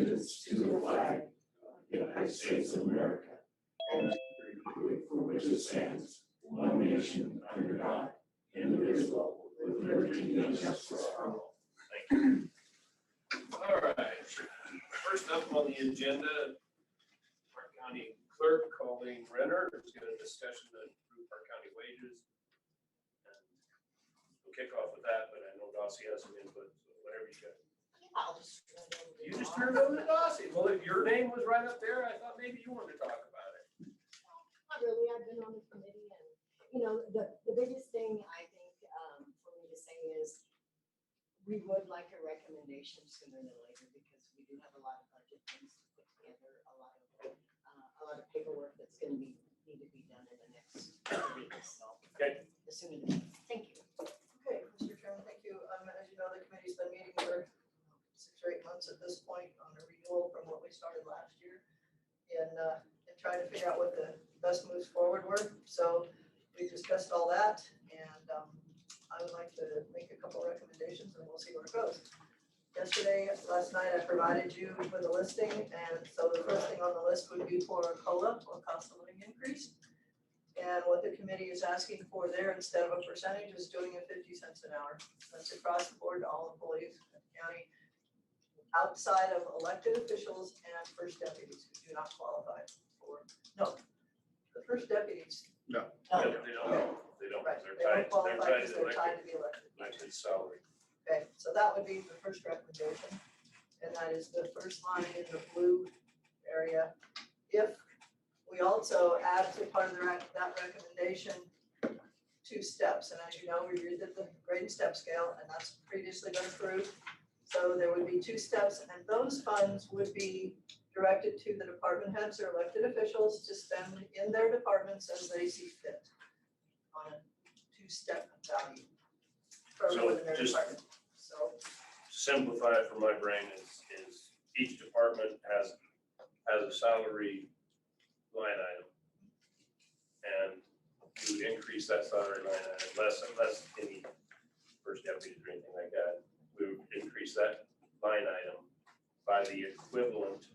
allegiance to the flag of the United States of America and to the republic for which it stands, one nation under God, indivisible, with liberty and justice for all. Thank you. All right. First up on the agenda, our county clerk, Colleen Renner, is going to discussion to improve our county wages. And we'll kick off with that, but I know Dossie has some input, so whatever you got. I'll just turn it over to You just turned over to Dossie. Well, if your name was right up there, I thought maybe you wanted to talk about it. Not really, I've been on the committee and, you know, the biggest thing I think for me to say is we would like a recommendation sooner than later because we do have a lot of budget things to put together, a lot of paperwork that's going to need to be done in the next weeks. So Okay. the sooner the better. Thank you. Okay, Mr. Chairman, thank you. As you know, the committee's been meeting for 6 or 8 months at this point on a renewal from what we started last year and trying to figure out what the best moves forward were. So we discussed all that and I would like to make a couple recommendations and we'll see where it goes. Last night, I provided you with a listing, and so the first thing on the list would be for a COLA, or cost of living increase. And what the committee is asking for there, instead of a percentage, is doing it 50 cents an hour. That's across the board to all employees in the county, outside of elected officials and first deputies who do not qualify for, no, the first deputies. No, No. they don't. They don't. Right, They're they don't tied. qualify They're because tied they're to tied to the elected. elected salary. Okay, so that would be the first recommendation, and that is the first line in the blue area. If we also add to part of that recommendation 2 steps, and as you know, we did the grading step scale, and that's previously been approved. So there would be 2 steps, and those funds would be directed to the department heads or elected officials to spend in their departments as they see fit on a 2-step value for So within their just- department. So Simplify it for my brain is each department has a salary line item. And you would increase that salary line item less any first deputies or anything like that. We would increase that line item by the equivalent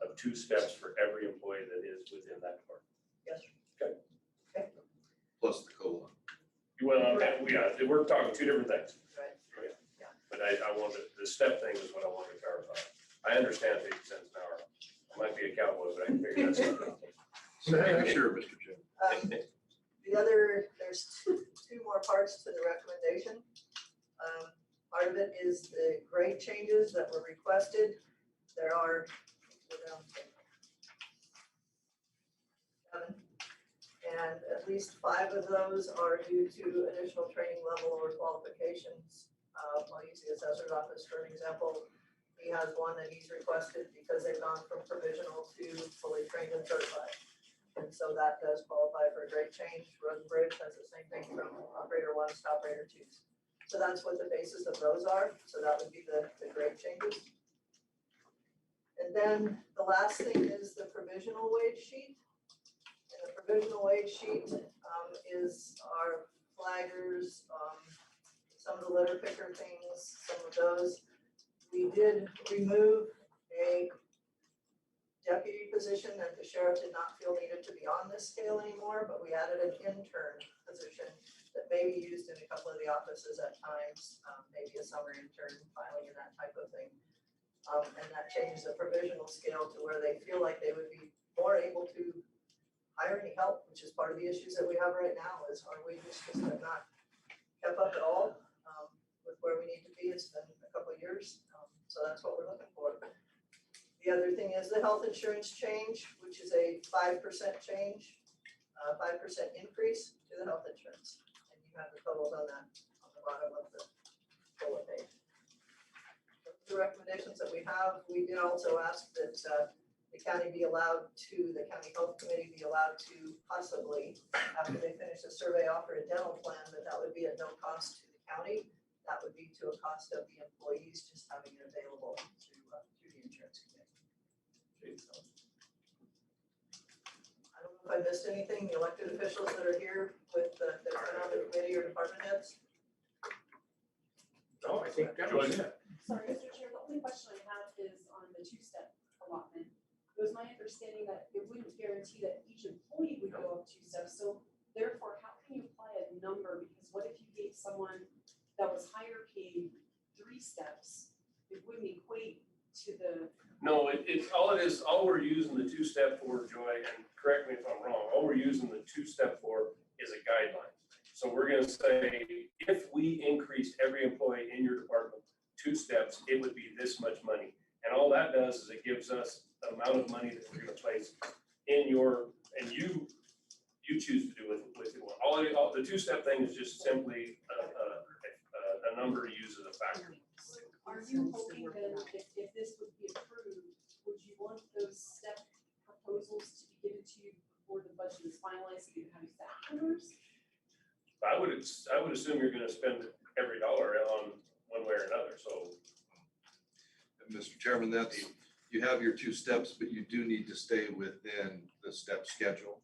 of 2 steps for every employee that is within that department. yes, Plus the COLA. Well, we're talking 2 different things. right. But I wanted, the step thing is what I wanted to clarify. I understand 50 cents an hour. I might be a cowboy, but I can figure that out. Sure, Mr. Chairman. There's two more parts to the recommendation. Part of it is the grade changes that were requested. There are 7, and at least 5 of those are due to additional training level or qualifications. I'll use the assessor's office for an example. He has one that he's requested because they've gone from provisional to fully trained and certified. And so that does qualify for a grade change. Road and Bridge has the same thing from operator 1s to operator 2s. So that's what the basis of those are. So that would be the grade changes. And then the last thing is the provisional wage sheet. And the provisional wage sheet is our flaggers, some of the litter picker things, some of those. We did remove a deputy position that the sheriff did not feel needed to be on this scale anymore, but we added an intern position that may be used in a couple of the offices at times, maybe a summer intern filing and that type of thing. And that changes the provisional scale to where they feel like they would be more able to hire any help, which is part of the issues that we have right now is our wages just have not kept up at all with where we need to be. It's been a couple of years, so that's what we're looking for. The other thing is the health insurance change, which is a 5% change, 5% increase to the health insurance. And you have the totals on that on the bottom of the bullet page. The recommendations that we have, we did also ask that the county be allowed to, the county health committee be allowed to possibly, after they finish the survey, offer a dental plan, but that would be at no cost to the county. That would be to a cost of the employees just having it available through the insurance committee. So, I don't know if I missed anything, the elected officials that are here with that are on the committee or department heads. No, I think that was it. Sorry, Mr. Chair, the only question I have is on the 2-step understanding that it wouldn't guarantee that each employee would go up 2 steps, so therefore, how can you apply a number? Because what if you gave someone that was higher paid 3 steps? It wouldn't equate to the, No, all we're using the two-step for, Joy, and correct me if I'm wrong, all we're using the two-step for is a guideline. So we're gonna say, if we increased every employee in your department 2 steps, it would be this much money. And all that does is it gives us the amount of money that we're gonna place in and you choose to do with it. All the two-step thing is just simply a number to use as a factor. are you hoping that if this would be approved, would you want those step proposals to be given to you before the budget is finalized, so you have exact numbers? I would assume you're gonna spend every dollar on one way or another, so. Mr. Chairman, you have your 2 steps, but you do need to stay within the step schedule.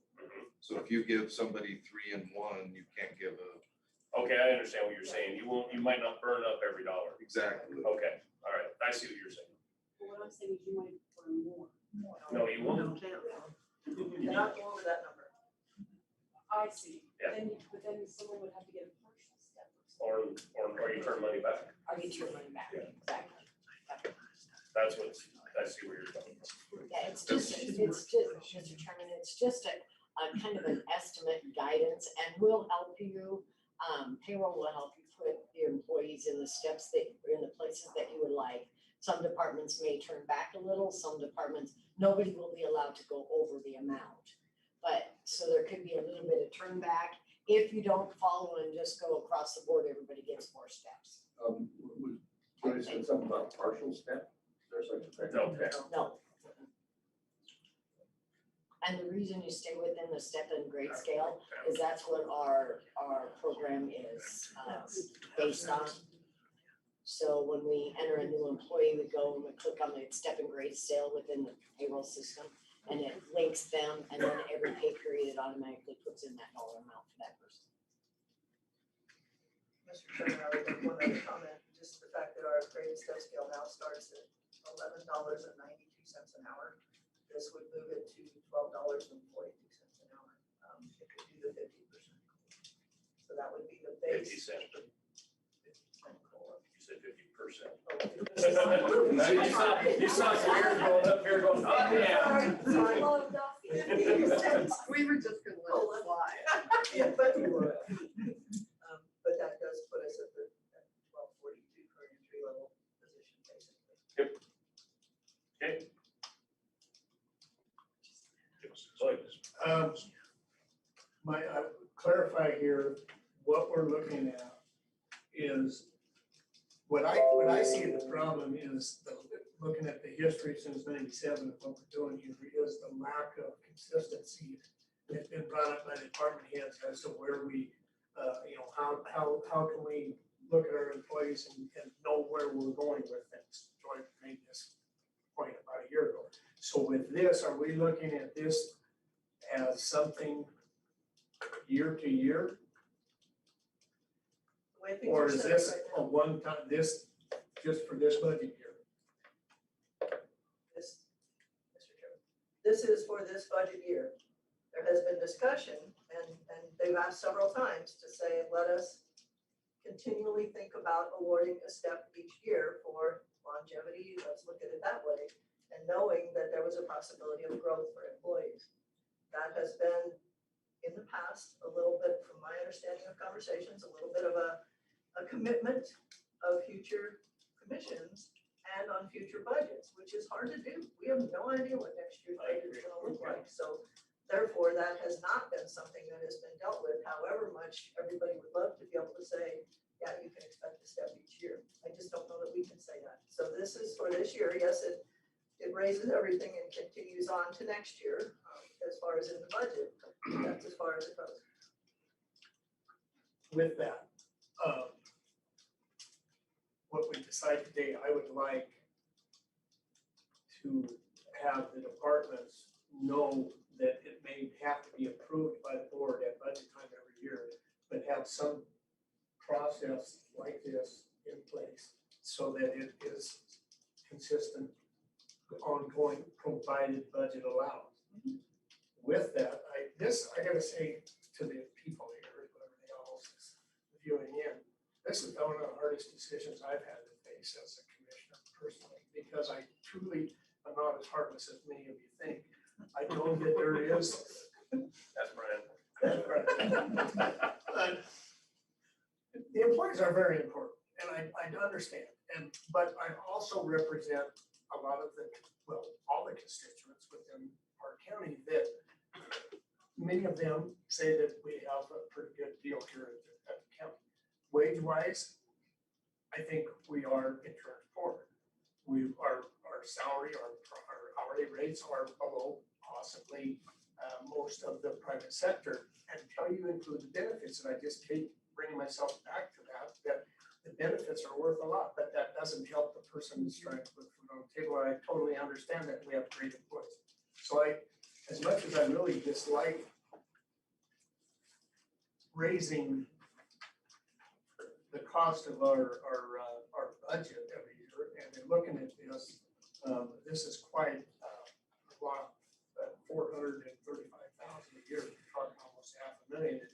So if you give somebody 3 and 1, you can't give Okay, I understand what you're saying. You might not burn up every dollar. exactly. Okay, all right, I see what you're saying. But what I'm saying is you might burn more. No, you won't. Cannot go over that number. I see. Yeah. But then someone would have to get a partial step or something. Or you turn money back. Or get your money back, exactly. I see where you're coming from. Yeah, it's just, Mr. Chairman, it's just a kind of an estimate guidance, and we'll help you. Payroll will help you put your employees in the steps in the places that you would like. Some departments may turn back a little, some departments, nobody will be allowed to go over the amount. But, so there could be a little bit of turn back. If you don't follow and just go across the board, everybody gets 4 steps. Joy said something about partial step. There's such a thing. No. No. And the reason you stay within the step and grade scale is that's what our program is based on. So when we enter a new employee, we go and we click on the step and grade scale within the payroll system, and it links them, and then every pay period it automatically puts in that dollar amount for that person. Mr. Chairman, I would make one other comment, just the fact that our grade step scale now starts at $11.92 an hour. This would move it to $12.42 an hour, if we do the 50%. So that would be the 50 base. cents. 50% COLA. You said 50%. Oh, You saw some hair going up here going, oh, yeah. Sorry. We were just gonna let it fly. Yeah, but you were. But that does put us at the 1242 for an entry level position, basically. Okay. Clarify here, what we're looking at is, what I see the problem is looking at the history since 97 of what we're doing here is the lack of consistency that's been brought up by the department heads as to where we, how can we look at our employees and know where we're going with things. Joy made this point about a year ago. So with this, are we looking at this as something year to year? The way things Or are is set this right a now, one-time, this, just for this budget year? this, Mr. Chairman, this is for this budget year. There has been discussion, and they've asked several times to say, let us continually think about awarding a step each year for longevity, let's look at it that way, and knowing that there was a possibility of growth for employees. That has been, in the past, a little bit, from my understanding of conversations, a little bit of a commitment of future commissions and on future budgets, which is hard to do. We have no idea what next year's budget is gonna look like, so therefore, that has not been something that has been dealt with, however much everybody would love to be able to say, yeah, you can expect a step each year. I just don't know that we can say that. So this is for this year, yes, it raises everything and continues on to next year, as far as in the budget, that's as far as it goes. With that, what we decide today, I would like to have the departments know that it may have to be approved by the board at budget time every year, but have some process like this in place so that it is consistent ongoing provided budget allows. With that, I gotta say to the people here, whatever they all is viewing in, this is one of the hardest decisions I've had to face as a commissioner personally, because I truly am not as heartless as many of you think. I know that there is. That's Brian. The employees are very important, and I understand, but I also represent a lot of all the constituents within our county that many of them say that we have a pretty good deal here at the county. Wage-wise, I think we are insurance poor. Our salary, our hourly rates are below possibly most of the private sector. Until you include the benefits, and I just keep bringing myself back to that the benefits are worth a lot, but that doesn't help the person who's trying to put food on the table. I totally understand that we have great employees. So as much as I really dislike raising the cost of our budget every year, and then looking at this, this is quite a lot, $435,000 a year, we're talking almost $500,000. And to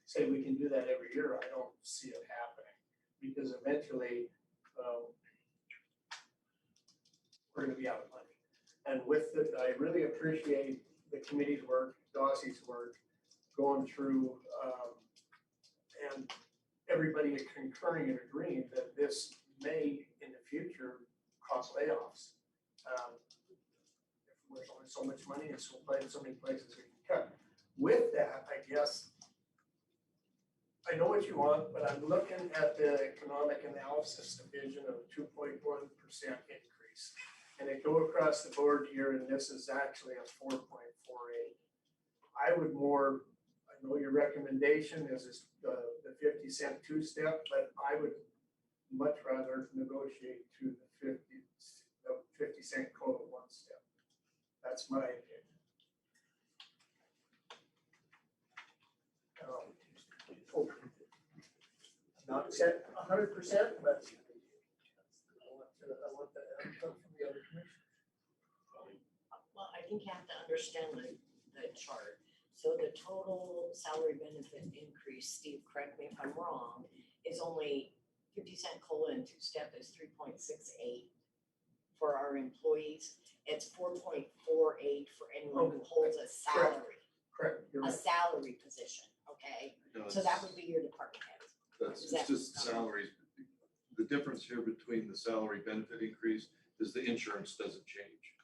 say we can do that every year, I don't see it happening, because eventually we're going to be out of money. And with it, I really appreciate the committee's work, Dossie's work, going through and everybody concurring and agreeing that this may in the future cause layoffs. There's only so much money and so many places we can cut. With that, I guess, I know what you want, but I'm looking at the economic analysis division of 2.1% increase. And they go across the board here, and this is actually a 4.48. I would more, I know your recommendation is the 50-cent two-step, but I would much rather negotiate to the 50-cent COLA one-step. That's my opinion. Not set 100%, but I want that input from the other commissioners. Well, I think you have to understand the chart. So the total salary benefit increase, Steve, correct me if I'm wrong, is only 50-cent COLA and two-step is 3.68 for our employees. It's 4.48 for anyone who holds a salary, Correct. You're a right. salary position, okay? No, So that would be your department head. That's Is that- just salaries. The difference here between the salary benefit increase is the insurance doesn't change.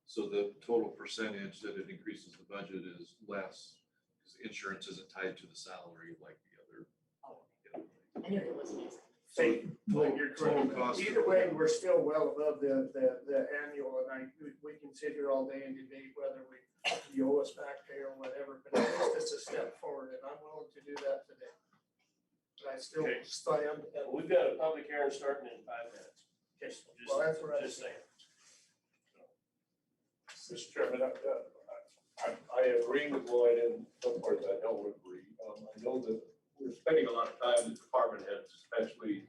So the total percentage that it increases the budget is less because insurance isn't tied to the salary like the other. Oh, I knew there was an answer. So, Total- you're total correct. cost of- Either way, we're still well above the annual, and we can sit here all day and debate whether you owe us back pay or whatever, but at least it's a step forward, and I'm willing to do that today. But I still Okay. stand. Well, we've got a public hearing starting in 5 minutes. Just- Well, that's what I Just said. saying. Mr. Chairman, I agree with Lloyd, and of course I don't agree. I know that we're spending a lot of time with department heads, especially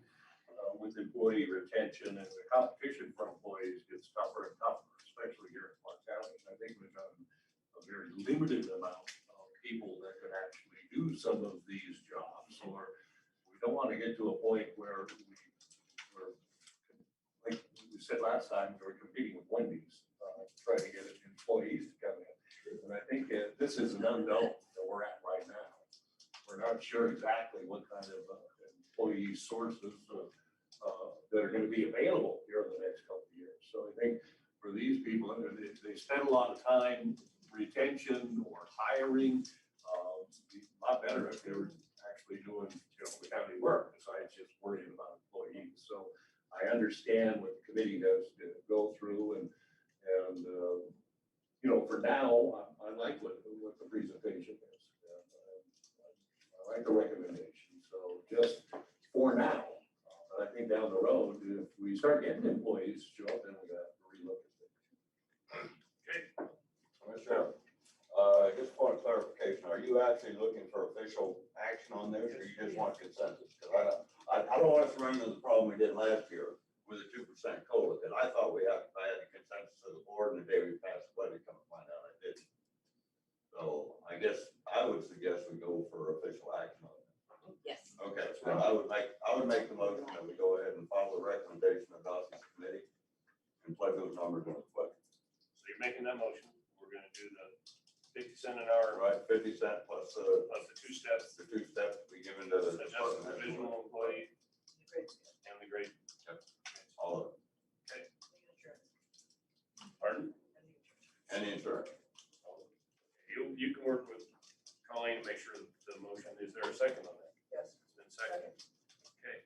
with employee retention, and the competition for employees gets tougher and tougher, especially here in Clark County. I think we've got a very limited amount of people that could actually do some of these jobs, or we don't want to get to a point where we're, like we said last time, we were competing with Wendy's, trying to get employees to come in. And I think this is an unknown that we're at right now. We're not sure exactly what kind of employee sources that are going to be available here in the next couple of years. So I think for these people, they spend a lot of time retention or hiring. It'd be a lot better if they were actually doing, the county work besides just worrying about employees. So I understand what the committee has to go through, and for now, I like what the presentation is. I like the recommendation. So just for now, I think down the road, if we start getting employees show up, then we got to relook at things. Okay. Commissioner, just point of clarification, are you actually looking for official action on this, or you just want consensus? Because I don't want us to run into the problem we did last year with a 2% COLA, because I thought I had a consensus of the recording the day we passed the budget, come to find out I didn't. So I guess I would suggest we go for official action on it. Yes. Okay, so I would make the motion that we go ahead and follow the recommendation of Dawson's committee and plug those numbers in the budget. So you're making that motion. We're gonna do the 50 cents an hour All right, 50 cents plus plus the 2 steps, the 2 steps we give into the adjusted department. head. provisional employee and the grade. All of Pardon? it, and the insurance. You can work with Colleen to make sure the motion, is there a second on that? Yes. It's been seconded. Okay.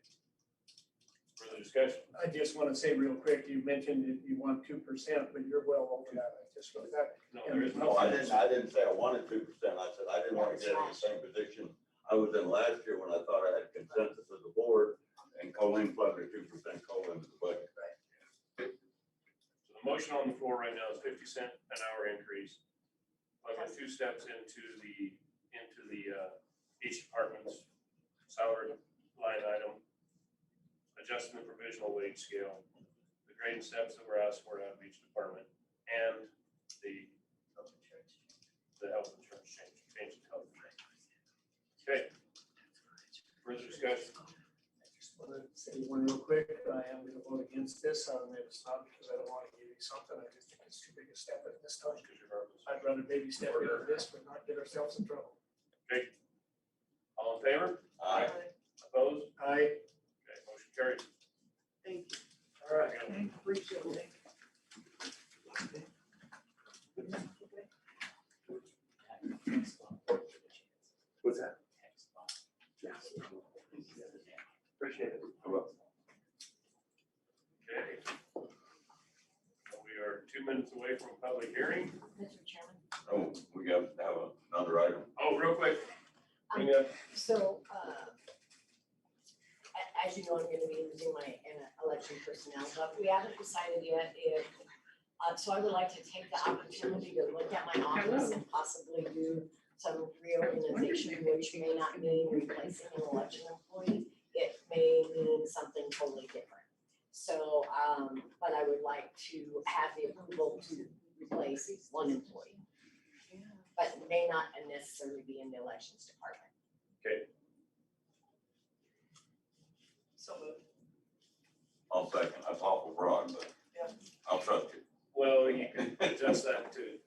Further discussion? I just want to say real quick, you mentioned that you want 2%, but you're well over that. I just wrote that. No, there is No, no. I didn't say I wanted 2%. I said I didn't want to get in the same position I was in last year when I thought I had consensus as a board and Colleen plugged her 2% COLA into the budget. So the motion on the floor right now is 50 cent an hour increase. Plug the 2 steps into the each department's salary line item, adjusting the provisional wage scale, the grade and steps that were asked for out of each department, and the health insurance change to health insurance. Okay. Further discussion? I just want to say one real quick, I am going to vote against this. It's not because I don't want to give you something, I just think it's too big a step at this time. I'd rather baby step into this, but not get ourselves in trouble. Okay. All in favor? Aye. Opposed? Aye. Okay, motion carried. Thank you. All right. Appreciate it. What's that? Appreciate it. Okay. We are 2 minutes away from a public hearing. Mr. Chairman. Oh, we got to have another item. Oh, real quick. Bring up. So, as you know, I'm gonna be losing my election personnel, but we haven't decided yet if, so I would like to take the opportunity to look at my office and possibly do some reorganization, which may not mean replacing an election employee. It may mean something totally different. So, but I would like to have the approval to replace one employee. But may not necessarily be in the elections department. Okay. So moved. I'll second. That's awful broad, but Yeah. I'll trust you. Well, you can adjust that to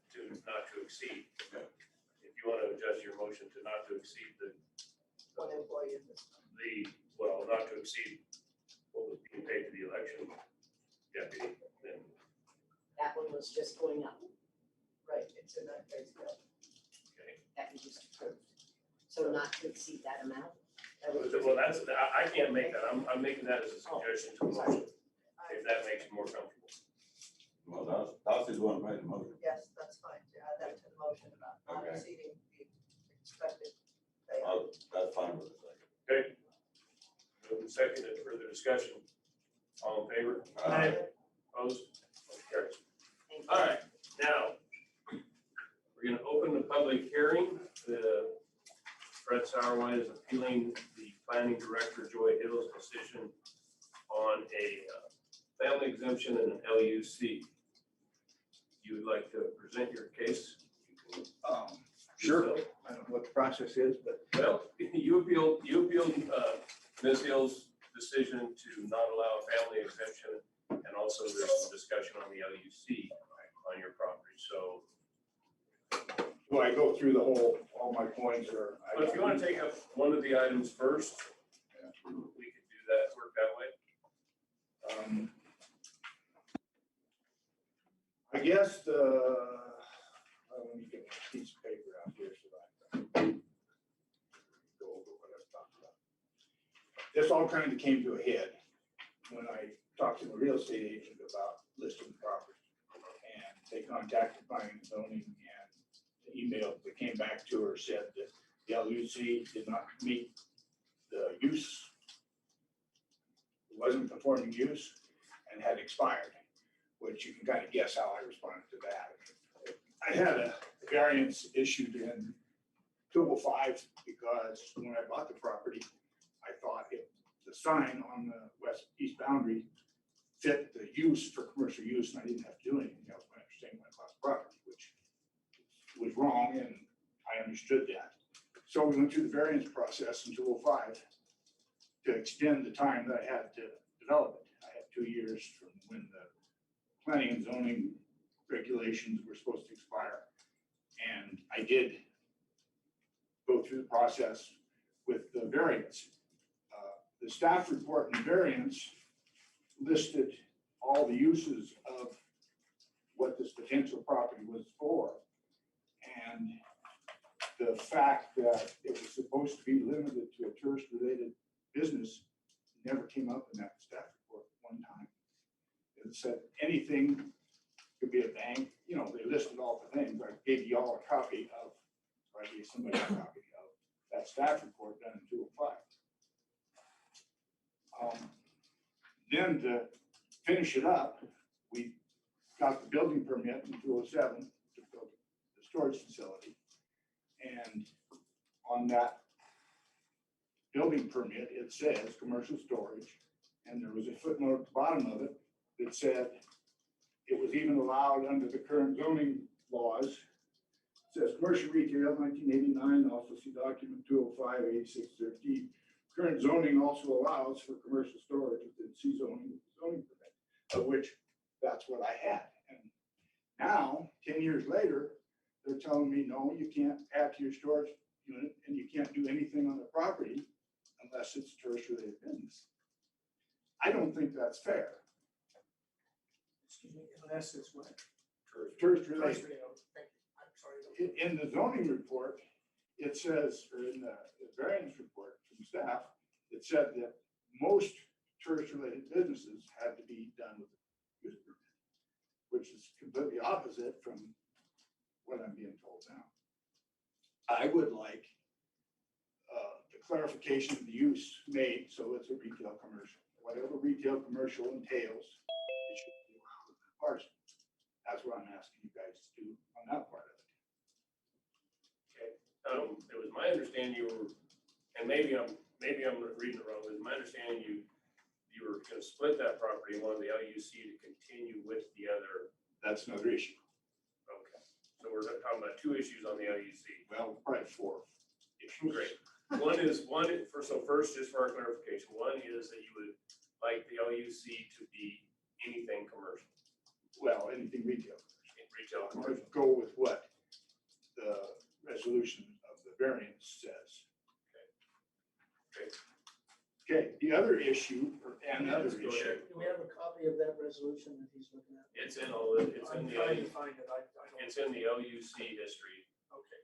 not to exceed. Okay. If you want to adjust your motion to not to exceed One employee in this. not to exceed what was being paid to the election deputy, then That one was just going up, Right, it's in that case, yeah. okay. that you just approved. So not to exceed that amount. That was Well, that's, I can't make that. I'm making that as a suggestion to the motion, if that makes you more comfortable. Well, that's the one who made the motion. Yes, that's fine, to add that to the motion about not Okay. exceeding the expected payout. That's fine with us. Okay. Moved and seconded, further discussion. All in favor? Opposed? Motion carries. Thank you. All right, now, we're gonna open the public hearing. Fred Sauerwein is appealing the planning director Joy Hill's decision on a family exemption and an LUC. You would like to present your case? You can do Sure. so. I don't know what the process is, but Well, you appealed Ms. Hill's decision to not allow a family exemption, and also there's some discussion on the LUC on your property, so. do I go through the whole, all my points or? But if you want to take up one of the items first, we could do that, work that way. I guess let me get a piece of paper out here so I can go over what I've talked about. This all kind of came to a head when I talked to the real estate agent about listing the property. And they contacted planning and zoning, and the email that came back to her said that the LUC did not meet the use, wasn't performing use, and had expired, which you can kind of guess how I responded to that. I had a variance issued in 205 because when I bought the property, I thought if the sign on the east boundary fit the use for commercial use, and I didn't have to do anything else, my understood that. So we went through the variance process in 2005 to extend the time that I had to develop it. I had 2 years from when the planning and zoning regulations were supposed to expire. And I did go through the process with the variance. The staff report and variance listed all the uses of what this potential property was for. And the fact that it was supposed to be limited to a tourist-related business never came up in that staff report one time. It said anything could be a bank, you know, they listed all the things. I gave you all a copy of, or I gave somebody a copy of that staff report done in 2005. Then to finish it up, we got the building permit in 2007 to build the storage facility. And on that building permit, it says commercial storage. And there was a footnote at the bottom of it that said it was even allowed under the current zoning laws. It says commercial retail, 1989, also see document 205, 8613. Current zoning also allows for commercial storage within C zoning permit, of which that's what I had. And now, 10 years later, they're telling me, no, you can't add to your storage unit and you can't do anything on the property unless it's tourist-related business. I don't think that's fair. Excuse me, unless it's what? Tourist-related. Thank you, I'm sorry. In the zoning report, it says, or in the variance report from staff, it said that most tourist-related businesses had to be done with a use permit, which is completely opposite from what I'm being told now. I would like the clarification of the use made so it's a retail commercial. Whatever retail commercial entails, it should be allowed in that parcel. That's what I'm asking you guys to do on that part of it. It was my understanding you were, and maybe I'm reading it wrong, it was my understanding you were gonna split that property and wanted the LUC to continue with the other. That's another issue. Okay, so we're talking about 2 issues on the LUC. Well, probably 4 issues. Great. First, just for our clarification, one is that you would like the LUC to be anything commercial. Well, anything retail. Retail I'm commercial. going to go with what the resolution of the variance says. Okay, the other issue, and the other Go issue, ahead. Do we have a copy of that resolution that he's looking at? It's in all, it's in I'm the, trying to find it, I don't. it's in the LUC history, Okay.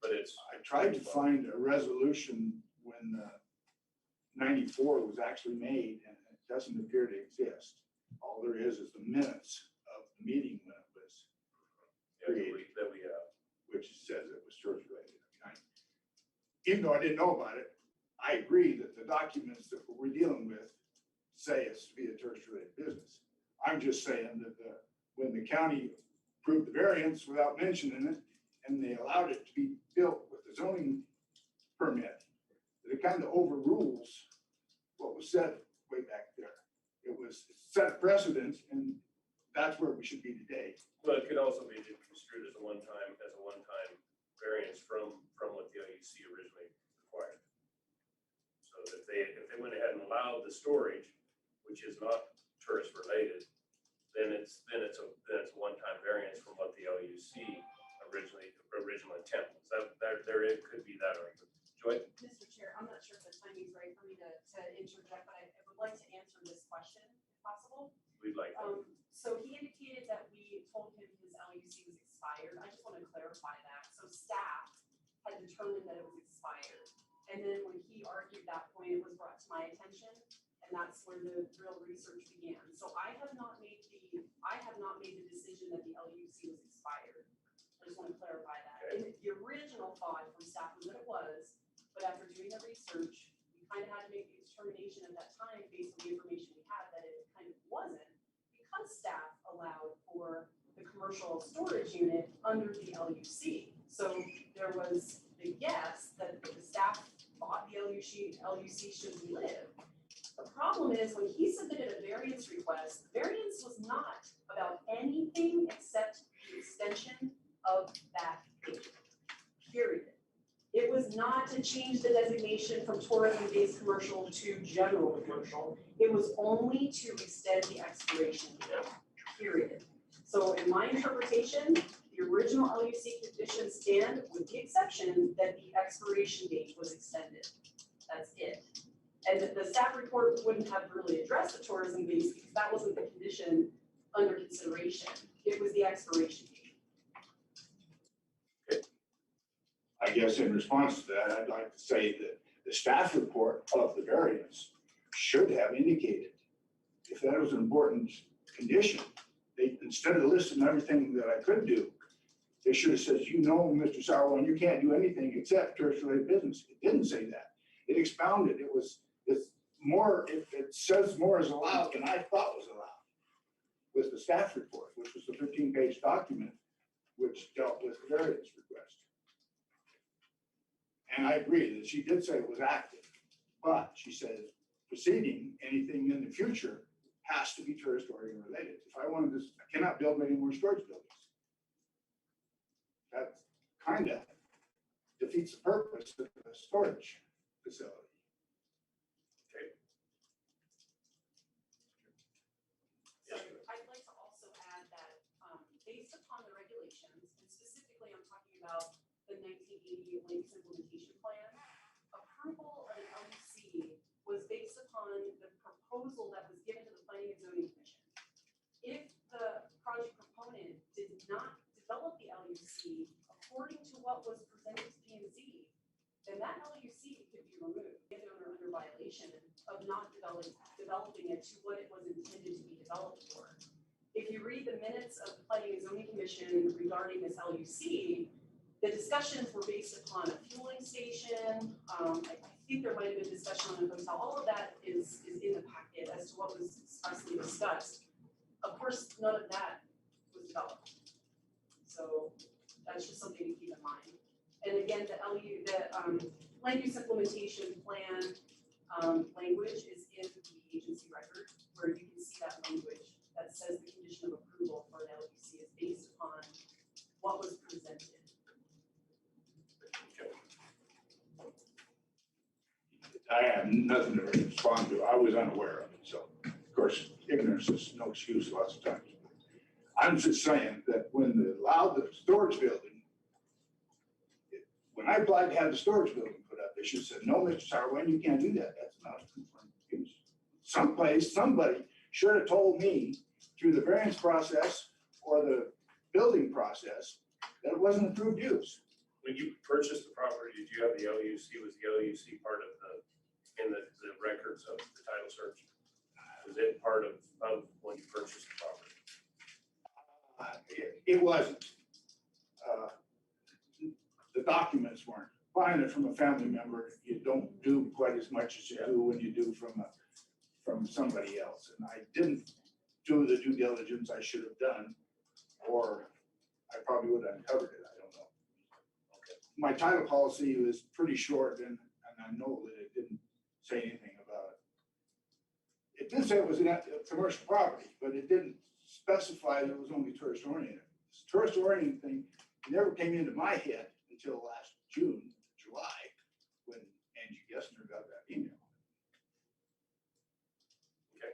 but it's, I tried to find a resolution when 94 was actually made, and it doesn't appear to exist. All there is the minutes of the meeting when it was that we have. which says it was church related. Even though I didn't know about it, I agree that the documents that we're dealing with say it's to be a tourist related business. I'm just saying that when the county approved the variance without mentioning it, and they allowed it to be built with the zoning permit, that it kind of overrules what was said way back there. It set precedent, and that's where we should be today. Well, it could also be construed as a one-time variance from what the LUC originally required. So if they went ahead and allowed the storage, which is not tourist related, then it's a one-time variance from what the LUC original intent was. There it could be that argument. Joy? Mr. Chair, I'm not sure if the timing's right for me to interject, but I would like to answer this question if possible. We'd like that. So he indicated that we told him his LUC was expired. I just want to clarify that. So staff had determined that it was expired. And then when he argued that point, it was brought to my attention, and that's where the real research began. So I have not made the decision that the LUC was expired. I just want to clarify that. Okay. And the original thought from staff was that it was, but after doing the research, we kind of had to make the determination at that time, based on the information we had, that it kind of wasn't, because staff allowed for the commercial storage unit under the LUC. So there was the guess that the staff thought the LUC should live. The problem is when he submitted a variance request, the variance was not about anything except the extension of that gate, period. was not to change the designation from tourism-based commercial to general commercial. It was only to extend the expiration date, period. So in my interpretation, the original LUC conditions stand with the exception that the expiration date was extended. That's it. And the staff report wouldn't have really addressed the tourism base because that wasn't the condition under consideration. It was the expiration date. I guess in response to that, I'd like to say that the staff report of the variance should have indicated, if that was an important condition, they, instead of listing everything that I could do, they should have said, you know, Mr. Sauerland, you can't do anything except tourist-related business. It didn't say that. It expounded. It's more, it says more is allowed than I thought was allowed with the staff report, which was the 15-page document which dealt with the variance request. And I agree that she did say it was active, but she said proceeding, anything in the future has to be tourist oriented related. If I wanted this, I cannot build any more storage buildings. That kind of defeats the purpose of the storage facility. So I'd like to also add that, based upon the regulations, and specifically I'm talking about the 1988 Lakes Implementation Plan, approval of an LUC was based upon the proposal that was given to the Planning and Zoning Commission. If the project proponent did not develop the LUC according to what was presented to P&Z, then that LUC could be removed. If they're under violation of not developing it to what it was intended to be developed for. If you read the minutes of the Planning and Zoning Commission regarding this LUC, the discussions were based upon a fueling station. I think there might have been discussion on a hotel. All of that is in the packet as to what was expressly discussed. Of course, none of that was developed. So that's just something to keep in mind. And again, the land use implementation plan language is in the agency record, where you can see that language that says the condition of approval for an LUC is based upon what was presented. I have nothing to respond to. I was unaware of it. So, of course, ignorance is no excuse lots of times. I'm just saying that when they allowed the storage building, when I applied to have the storage building put up, they should have said, no, Mr. Sauerland, you can't do that. That's not a confirmed use. Somebody should have told me through the variance process or the building process that it wasn't approved use. When you purchased the property, did you have the LUC? Was the LUC part of in the records of the title search? Was it part of when you purchased the property? It wasn't. The documents weren't. Buying it from a family member, you don't do quite as much as you do when you do from somebody else. And I didn't do the due diligence I should have done, or I probably would have uncovered it. I don't know. Okay. My title policy was pretty short, and I know that it didn't say anything about it. It did say it was a commercial property, but it didn't specify that it was only tourist oriented. This tourist oriented thing never came into my head until last June, July, when Angie Gessner got that email. Okay.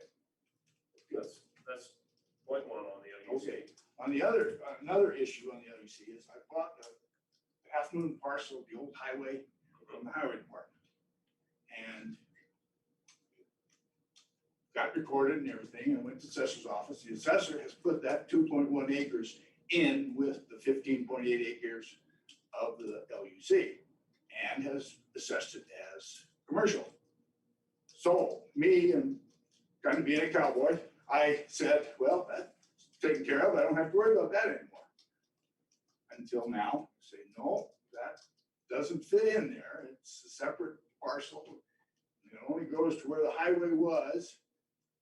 That's point one on the LUC. Okay. On the another issue on the LUC is I bought the Half Moon parcel of the old highway from the highway department, and got recorded and everything, and went to the assessor's office. The assessor has put that 2.1 acres in with the 15.8 acres of the LUC and has assessed it as commercial. So me, and kind of being a cowboy, I said, well, that's taken care of. I don't have to worry about that anymore. Until now, say, no, that doesn't fit in there. It's a separate parcel. It only goes to where the highway was.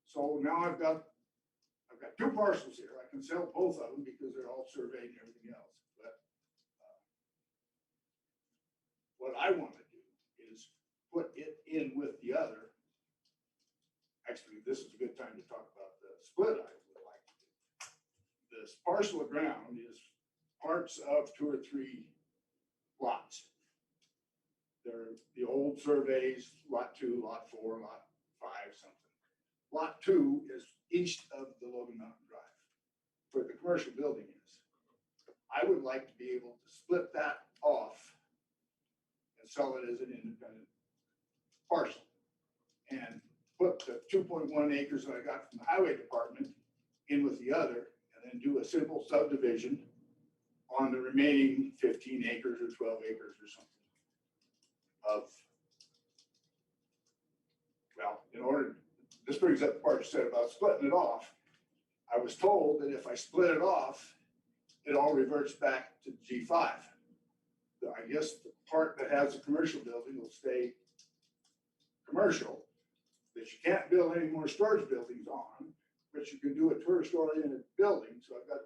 So now I've got two parcels here. I can sell both of them because they're all surveyed and everything else. But what I want to do is put it in with the other. Actually, this is a good time to talk about the split I would like to do. This parcel of ground is parts of 2 or 3 lots. they're the old surveys, lot 2, lot 4, lot 5, something. Lot 2 is east of the Logan Mountain Drive, where the commercial building is. I would like to be able to split that off and sell it as an independent parcel. And put the 2.1 acres that I got from the highway department in with the other, and then do a simple subdivision on the remaining 15 acres or 12 acres or something of, well, in order, this brings up the part you said about splitting it off. I was told that if I split it off, it all reverts back to G5. I guess the part that has a commercial building will stay commercial, that you can't build any more storage buildings on, but you can do a tourist-oriented building. So I've got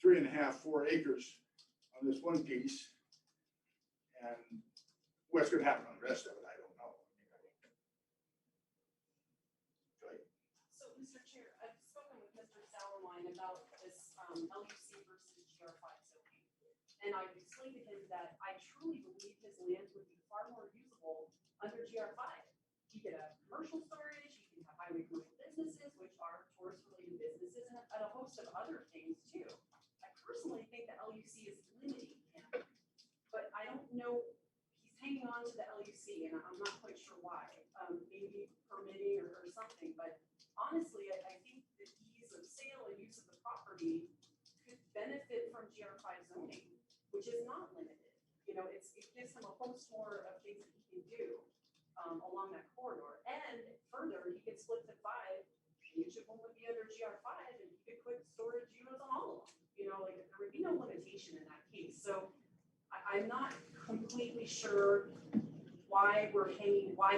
3.5, 4 acres on this one piece. And what's gonna happen on the rest of it, I don't know. So, Mr. Chair, I've spoken with Mr. Sauerwein about this LUC versus GR5 zoning. And I've explained to him that I truly believe his land would be far more usable under GR5. He could have commercial storage, he can have highway commercial businesses, which are tourist-related businesses, and a host of other things too. I personally think the LUC is limiting him, but I don't know, he's hanging on to the LUC, and I'm not quite sure why. Maybe permitting or something, but honestly, I think the ease of sale and use of the property could benefit from GR5 zoning, which is not limited. You know, it gives him a host more of things that he can do along that corridor. And further, he could split to 5, and each of them would be under GR5, and he could put storage units on all of them. You know, like there would be no limitation in that case. So I'm not completely sure why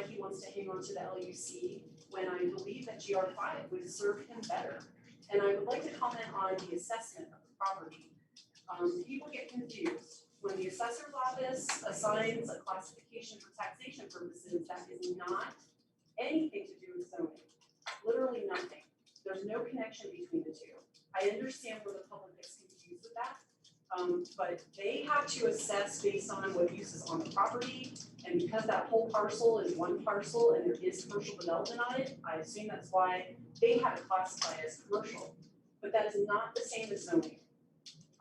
he wants to hang on to the LUC when I believe that GR5 would serve him better. And I would like to comment on the assessment of the property. People get confused. When the assessor's office assigns a classification for taxation purposes, that is not anything to do with zoning. Literally nothing. There's no connection between the two. I understand where the public gets confused with that. But they have to assess based on what use is on the property. And because that whole parcel is one parcel and there is commercial development on it, I assume that's why they have it classified as commercial. But that is not the same as zoning.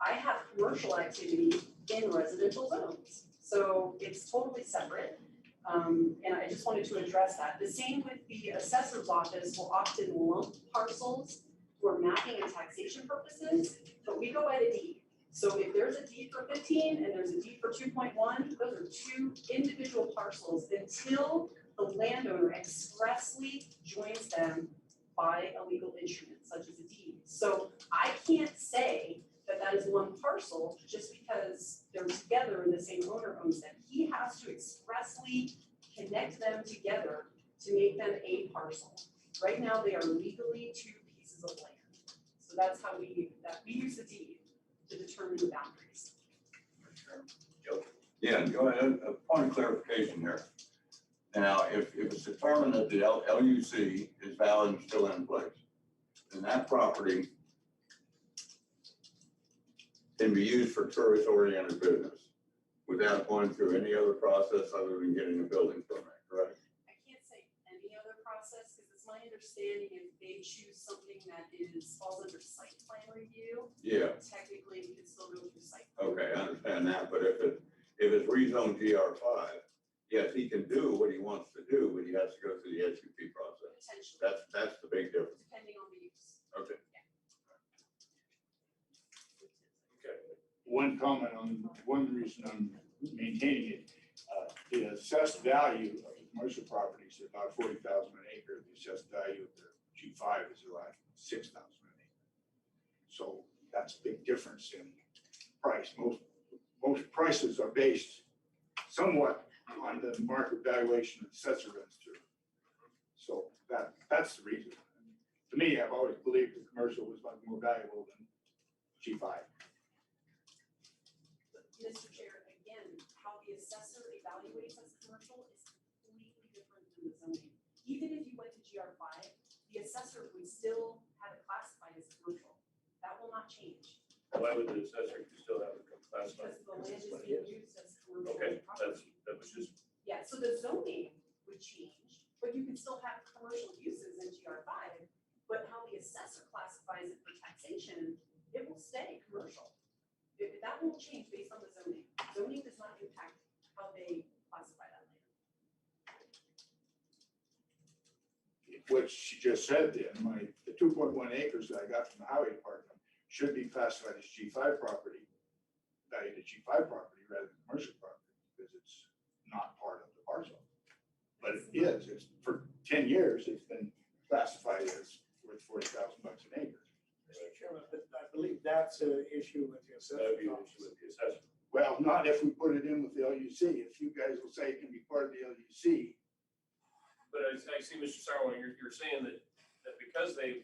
I have commercial activity in residential zones. So it's totally separate. And I just wanted to address that. The same with the assessor's office will often lump parcels for mapping and taxation purposes, but we go by the deed. So if there's a deed for 15 and there's a deed for 2.1, those are 2 individual parcels until the landowner expressly joins them by a legal instrument such as a deed. So I can't say that that is one parcel just because they're together and the same owner owns them. He has to expressly connect them together to make them a parcel. Right now, they are legally 2 pieces of land. So that's how we use the deed to determine the boundaries. Yeah, go ahead, a point of clarification here. Now, if it's determined that the LUC is valid and still in place, then that property can be used for tourist-oriented business without going through any other process other than getting a building permit, correct? I can't say any other process because it's my understanding if they choose something that falls under site plan review, Yeah, technically we can still go through site plan. okay, I understand that, but if it's rezoned GR5, yes, he can do what he wants to do, but he has to go through the SUP process. Potentially, That's the big difference. depending on the use. Okay. Okay. One comment on one reason I'm maintaining it. The assessed value of the commercial properties is about 40,000 an acre. The assessed value of the G5 is about 6,000 an acre. So that's a big difference in price. Most prices are based somewhat on the market valuation the assessor runs through. So that's the reason. To me, I've always believed the commercial was much more valuable than G5. Mr. Chair, again, how the assessor evaluates as commercial is completely different than the zoning. Even if you went to GR5, the assessor would still have it classified as commercial. That will not change. Why would the assessor still have it classified? Because the land is being used as commercial Okay, property. that was just Yeah, so the zoning would change, but you can still have commercial uses in GR5. But how the assessor classifies it for taxation, it will stay commercial. That won't change based on the zoning. Zoning does not impact how they classify that land. What she just said then, the 2.1 acres that I got from the highway department should be classified as G5 property, valued as G5 property rather than commercial property, because it's not part of the parcel. But it is, it's for 10 years, it's been classified as worth $40,000 an acre. Mr. Chairman, but I believe that's an issue with the That would be assessor an issue office. with the assessor. Well, not if we put it in with the LUC. If you guys will say it can be part of the LUC, But I see, Mr. Sauerland, you're saying that because they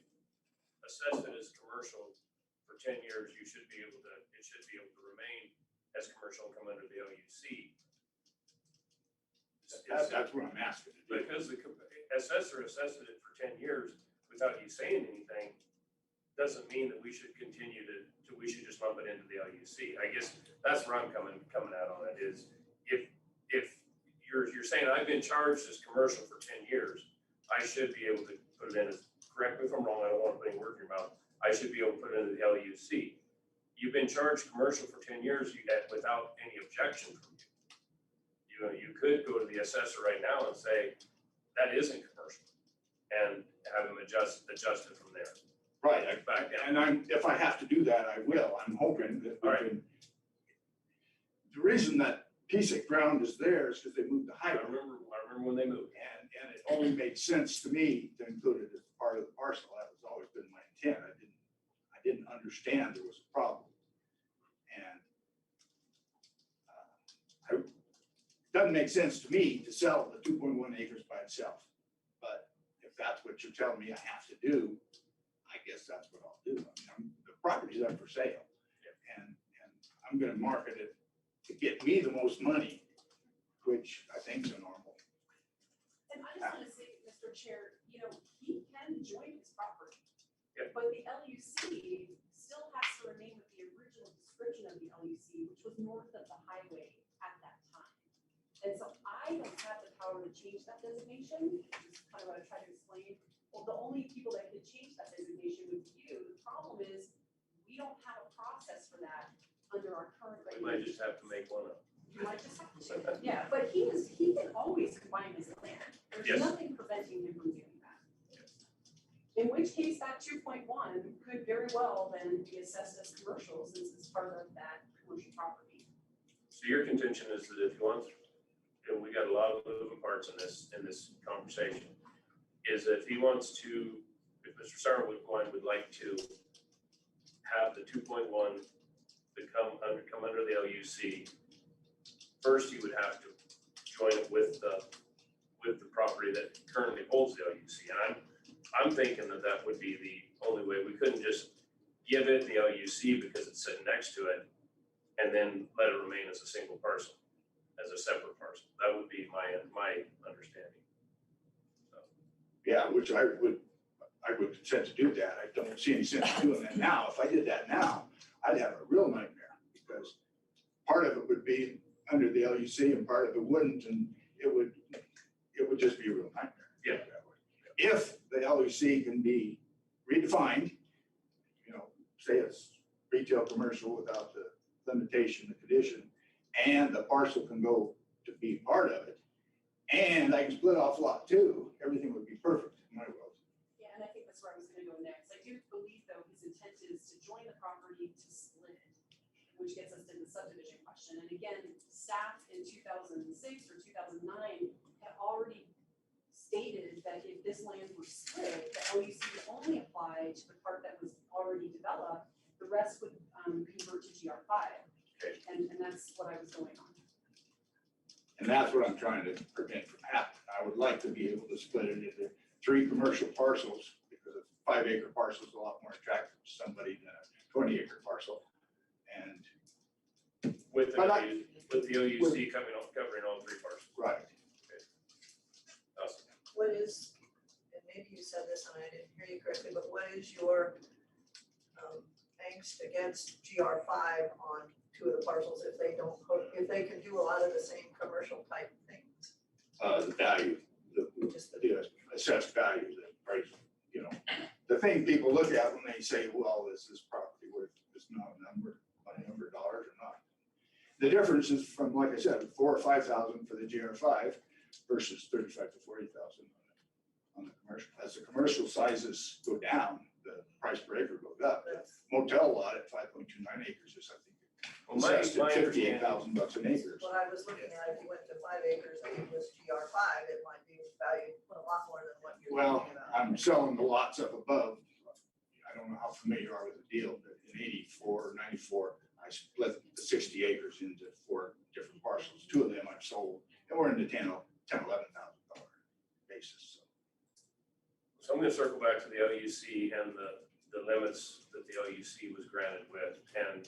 assessed it as commercial for 10 years, it should be able to remain as commercial and come under the LUC. that's what I'm asking. Because the assessor assessed it for 10 years without you saying anything, doesn't mean that we should continue we should just lump it into the LUC. I guess that's where I'm coming out on it is if you're saying I've been charged as commercial for 10 years, I should be able to put it in as, correct me if I'm wrong, I don't want to put any words in your mouth, I should be able to put it into the LUC. You've been charged commercial for 10 years without any objection from you. You could go to the assessor right now and say, that isn't commercial, and have him adjust it from there. Right, Back down. and if I have to do that, I will. I'm hoping that we All right. can. The reason that piece of ground is there is because they moved the I highway. remember when they moved. And it only made sense to me to include it as part of the parcel. That was always been my intent. I didn't understand there was a problem. And it doesn't make sense to me to sell the 2.1 acres by itself. But if that's what you're telling me I have to do, I guess that's what I'll do. I mean, the property's up for sale. And I'm gonna market it to get me the most money, which I think is a normal. And I just want to say, Mr. Chair, he can join his property. Yep. But the LUC still has to remain with the original description of the LUC, which was north of the highway at that time. And so I don't have the power to change that designation, which is kind of what I tried to explain. Well, the only people that could change that designation would be you. The problem is, we don't have a process for that under our current We regulations. might just have to make one up. You might just have to, yeah, but he can always combine his land. Yes. There's nothing preventing him from doing that. In which case, that 2.1 could very well then be assessed as commercial since it's part of that commercial property. So your contention is that if he wants, and we got a lot of moving parts in this conversation, is that if he wants to, if Mr. Sarwood would like to have the 2.1 to come under the LUC, first he would have to join it with the property that currently holds the LUC. And I'm thinking that would be the only way. We couldn't just give it the LUC because it's sitting next to it and then let it remain as a single parcel, as a separate parcel. That would be my understanding. Yeah, which I would consent to do that. I don't see any sense in doing that now. If I did that now, I'd have a real nightmare because part of it would be under the LUC and part of it wouldn't, and it would just be a real nightmare. Yeah. If the LUC can be redefined, say it's retail commercial without the limitation, the condition, and the parcel can go to be part of it, and I can split off lot 2, everything would be perfect in my world. Yeah, and I think that's where I was gonna go next. I do believe though his intent is to join the property to split it, which gets us to the subdivision question. And again, staff in 2006 or 2009 had already stated that if this land were split, the LUC would only apply to the part that was already developed. The rest would convert to GR5. Okay. And that's what I was going on. And that's what I'm trying to prevent from happening. I would like to be able to split it into 3 commercial parcels because a 5-acre parcel is a lot more attractive to somebody than a 20-acre parcel. And With the But LUC covering all 3 parcels. right, Awesome. What is, and maybe you said this and I didn't hear you correctly, but what is your angst against GR5 on 2 of the parcels if they can do a lot of the same commercial type things? the value, the assessed value, the price, you know. The thing people look at when they say, well, is this property worth this number of dollars or not? The difference is from, like I said, 4,000 or 5,000 for the GR5 versus 35,000 to 40,000 on the commercial. As the commercial sizes go down, the price per acre goes up. Motel lot at 5.29 acres is, I think, Well, my understanding, $58,000 an acre. What I was looking at, if you went to 5 acres and it was GR5, it might be valued a lot more than what you're Well, talking about. I'm selling the lots up above. I don't know how familiar you are with the deal, but in 84, 94, I split the 60 acres into 4 different parcels. 2 of them I've sold, and we're in the $11,000 basis. so I'm gonna circle back to the LUC and the limits that the LUC was granted with. And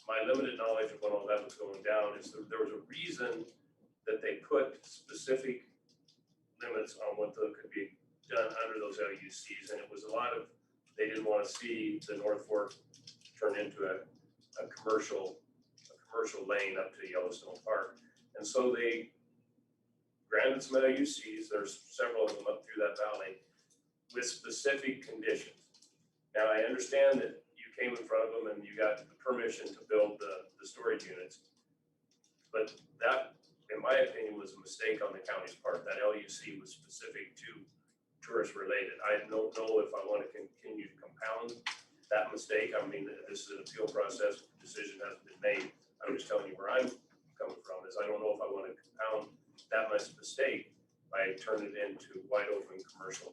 my limited knowledge of when all that was going down is there was a reason that they put specific limits on what could be done under those LUCs. And it was a lot of, they didn't want to see the North Fork turn into a commercial lane up to Yellowstone Park. And so they granted some LUCs, there's several of them up through that valley, with specific conditions. Now, I understand that you came in front of them and you got the permission to build the storage units. But that, in my opinion, was a mistake on the county's part. That LUC was specific to tourist related. I don't know if I want to continue to compound that mistake. I mean, this is an appeal process, decision hasn't been made. I'm just telling you where I'm coming from is I don't know if I want to compound that much mistake by turning it into wide open commercial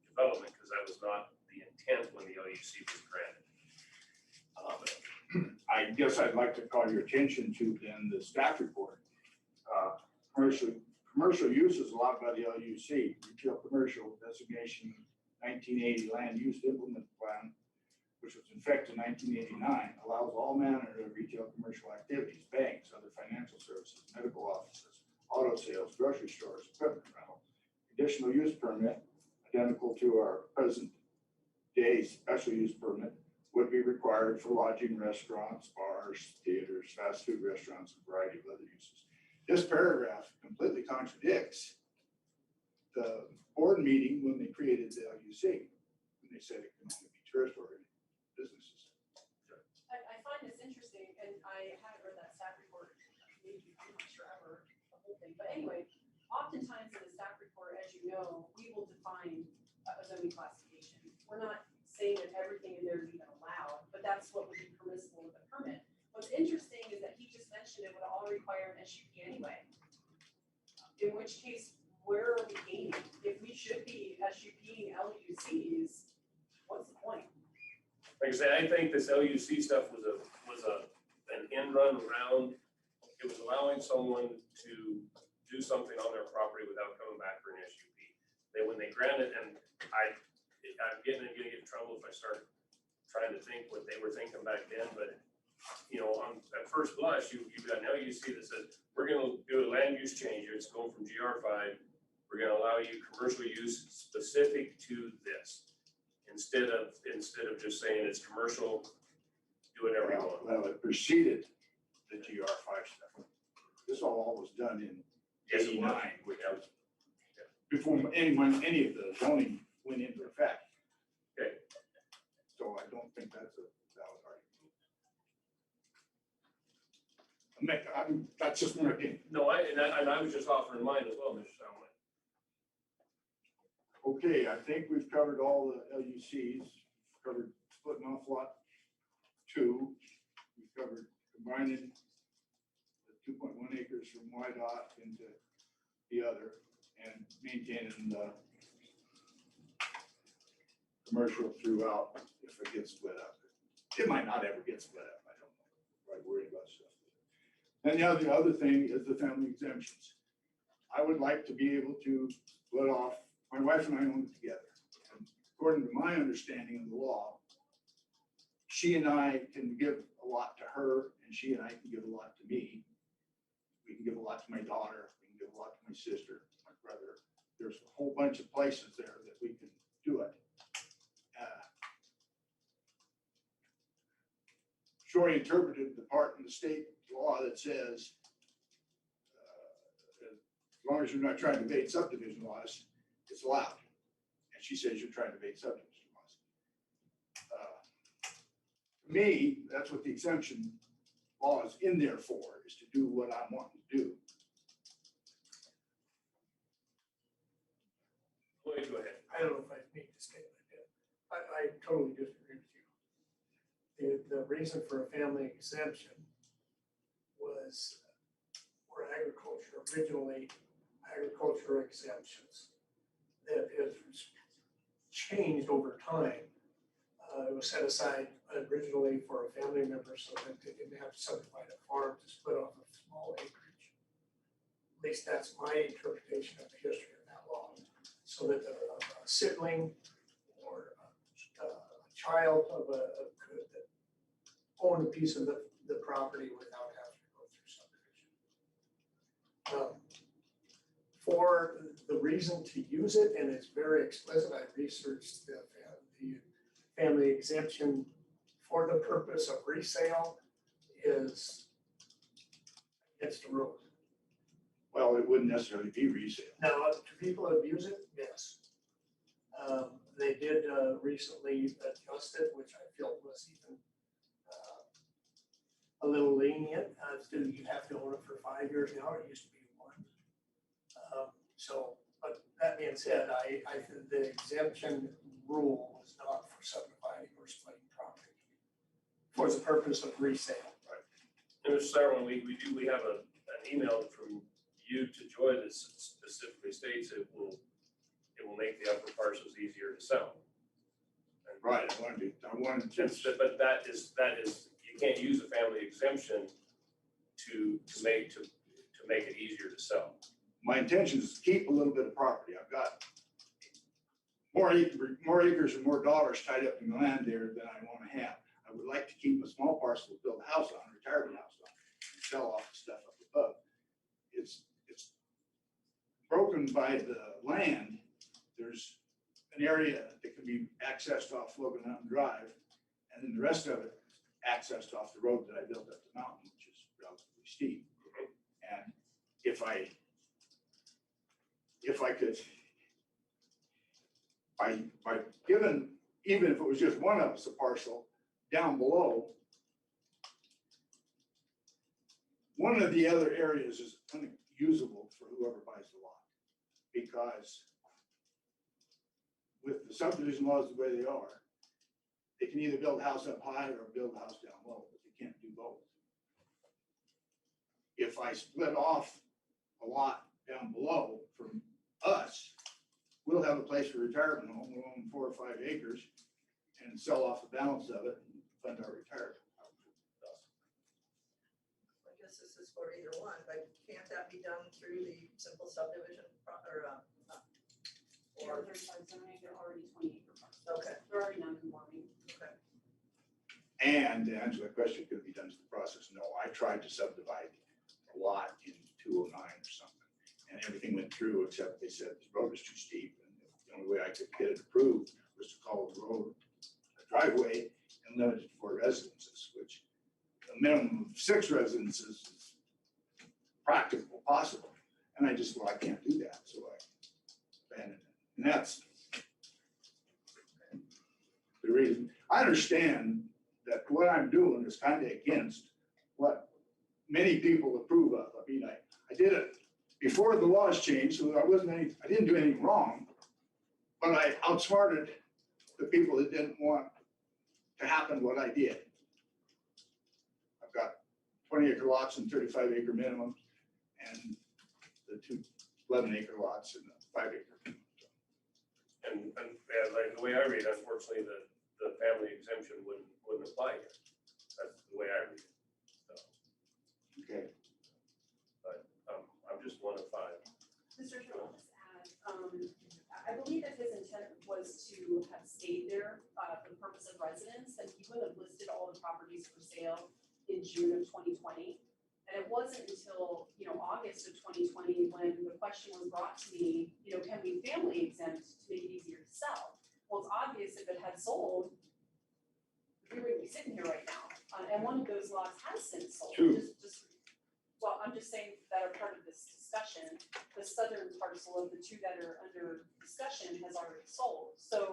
development, because that was not the intent when the LUC was granted. I guess I'd like to call your attention to then the staff report. Commercial use is allowed by the LUC, retail commercial designation 1980 land use implement plan, which was in effect in 1989, allows all manner of retail commercial activities, banks, other financial services, medical offices, auto sales, grocery stores, equipment rental. Conditional use permit, identical to our present day special use permit, would be required for lodging, restaurants, bars, theaters, fast food restaurants, and a variety of other uses. This paragraph completely contradicts the board meeting when they created the LUC, when they said it can only be tourist-oriented businesses. I find this interesting, and I haven't read that staff report, maybe, I'm not sure ever, the whole thing, but anyway, oftentimes in the staff report, as you know, we will define a zoning classification. We're not saying that everything in there is even allowed, but that's what would be permissible with a permit. What's interesting is that he just mentioned it would all require an SUP anyway. In which case, where are we gaining? If we should be SUPing LUCs, what's the point? Like I say, I think this LUC stuff was an end run around. It was allowing someone to do something on their property without coming back for an SUP. When they granted, and I'm gonna get in trouble if I start trying to think what they were thinking back then, but you know, at first blush, you've got an LUC that says, we're gonna do a land use change, it's going from GR5, we're gonna allow you commercial use specific to this. Instead of just saying it's commercial, do whatever you want. Well, it preceded the GR5 stuff. This all was done in Yes, it was. 89, which was before any of the zoning went into effect. Okay. So I don't think that's a valid argument. That's just my opinion. No, and I was just offering mine as well, Mr. Salmon. Okay, I think we've covered all the LUCs, covered splitting off lot 2. We've covered combining the 2.1 acres from YDOT into the other and maintaining the commercial throughout if it gets split up. It might not ever get split up. I don't know. I'm worried about stuff. And the other thing is the family exemptions. I would like to be able to split off. My wife and I own it together. And according to my understanding of the law, she and I can give a lot to her, and she and I can give a lot to me. We can give a lot to my daughter. We can give a lot to my sister, my brother. There's a whole bunch of places there that we can do it. Shorty interpreted the part in the state law that says As long as you're not trying to evade subdivision laws, it's allowed. And she says you're trying to evade subdivision laws. To me, that's what the exemption law is in there for, is to do what I'm wanting to do. Lloyd, go ahead. I don't know if I made this statement yet. I totally disagree with you. The reason for a family exemption was for agriculture, originally agriculture exemptions that has changed over time. It was set aside originally for a family member so that they didn't have to subdivide a farm to split off a small acreage. At least that's my interpretation of the history of that law. So that a sibling or a child of could own a piece of the property without having to go through subdivision. For the reason to use it, and it's very explicit, I researched the family exemption for the purpose of resale is against the rules. Well, it wouldn't necessarily be resale. Now, do people abuse it? Yes. They did recently adjust it, which I feel was even a little lenient. You have to own it for 5 years now. It used to be 1. But that being said, I think the exemption rule was not for subdividing or splitting property for the purpose of resale. And Mr. Sauerland, we have an email from you to Joy that specifically states it will make the upper parcels easier to sell. And Right, I wanted to. but that is, you can't use a family exemption to make it easier to sell. My intention is to keep a little bit of property. I've got more acres and more dollars tied up in the land there than I want to have. I would like to keep a small parcel to build a house on, a retirement house on, and sell off the stuff up above. It's broken by the land. There's an area that can be accessed off Logan Mountain Drive, and then the rest of it accessed off the road that I built up the mountain, which is relatively steep. And if I could, by given, even if it was just one of us a parcel down below, one of the other areas is unusable for whoever buys the lot, because with the subdivision laws the way they are, they can either build a house up high or build a house down low, but they can't do both. If I split off a lot down below from us, we'll have a place for retirement home. We'll own 4 or 5 acres and sell off the balance of it and fund our retirement. I guess this is for either one, but can't that be done through the simple subdivision Or 35 zoning, they're already 20 acre parcels. Okay. They're already non-conforming. Okay. And to answer the question, could it be done through the process? No, I tried to subdivide a lot in 209 or something, and everything went through except they said this road was too steep, and the only way I could get it approved was to call the road a driveway and limit it to 4 residences, which a minimum of 6 residences is practical, possible. And I just, well, I can't do that, so I abandoned it. And that's the reason. I understand that what I'm doing is kind of against what many people approve of. I mean, I did it before the laws changed, so I didn't do anything wrong, but I outsmarted the people that didn't want to happen what I did. I've got 20 acre lots and 35 acre minimums, and the 2 11 acre lots and the 5 acre minimum. And like the way I read, unfortunately, the family exemption wouldn't apply here. That's the way I read it. So, Okay. but I'm just 1 of 5. Mr. Chair, I'll just add, I believe that his intent was to have stayed there for the purpose of residence, and he would have listed all the properties for sale in June of 2020. And it wasn't until, August of 2020 when the question was brought to me, can we family exempt to make it easier to sell? Well, it's obvious if it had sold, we wouldn't be sitting here right now. And one of those lots has since sold. True. Just Well, I'm just saying that are part of this discussion, the southern parcel of the two that are under discussion has already sold. So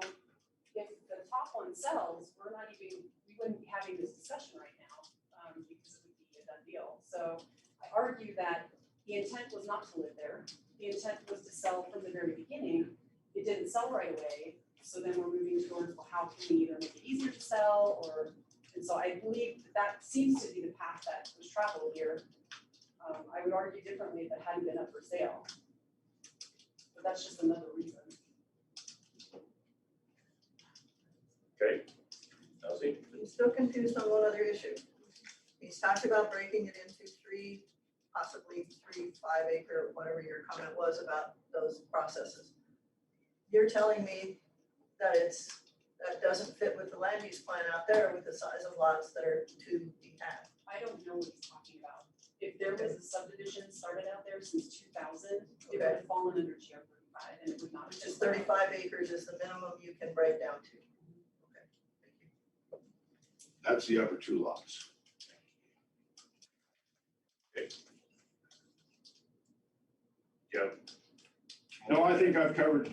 if the top one sells, we wouldn't be having this discussion right now, because it would be a done deal. So I argue that the intent was not to live there. The intent was to sell from the very beginning. It didn't sell right away. So then we're moving towards, well, how can we either make it easier to sell and so I believe that seems to be the path that was traveled here. I would argue differently if it hadn't been up for sale. But that's just another reason. Okay, Elsie? I'm still confused on one other issue. He's talked about breaking it into three, possibly 3 5-acre, whatever your comment was about those processes. You're telling me that that doesn't fit with the land use plan out there with the size of lots that are to be had. I don't know what he's talking about. If there was a subdivision started out there since 2000, it would have fallen under GR 35 and it would not. Which is 35 acres is the minimum you can break down to. Okay, thank you. That's the upper 2 lots. Yeah, No, I think I've covered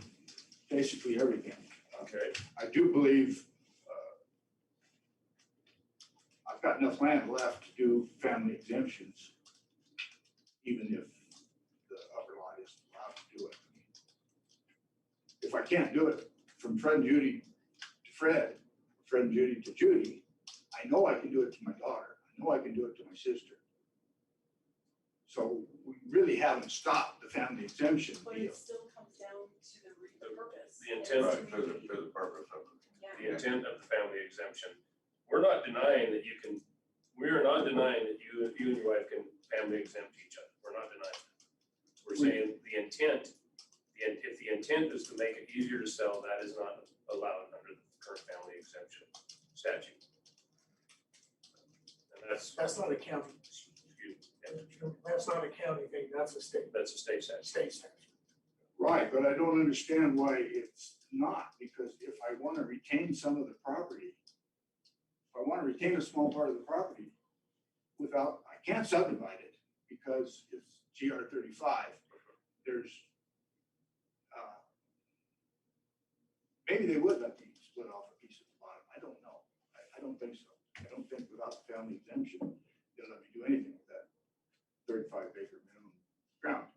basically everything. okay. I do believe I've got enough land left to do family exemptions, even if the upper lot isn't allowed to do it. If I can't do it from Fred and Judy to Fred, Fred and Judy to Judy, I know I can do it to my daughter. I know I can do it to my sister. So we really haven't stopped the family exemption But deal. it still comes down to the purpose. The intent. Right, for the purpose of it. Yeah. The intent of the family exemption. We're not denying that we are not denying that you and your wife can family exempt each other. We're not denying that. We're saying the intent, if the intent is to make it easier to sell, that is not allowed under the current family exemption statute. And that's That's not a county. That's not a county thing, that's a state state statute. statute. Right, but I don't understand why it's not, because if I want to retain some of the property, if I want to retain a small part of the property I can't subdivide it because it's GR 35. There's, maybe they would let me split off a piece of the bottom. I don't know. I don't think so. I don't think without the family exemption, they'll let me do anything with that 35-acre minimum ground.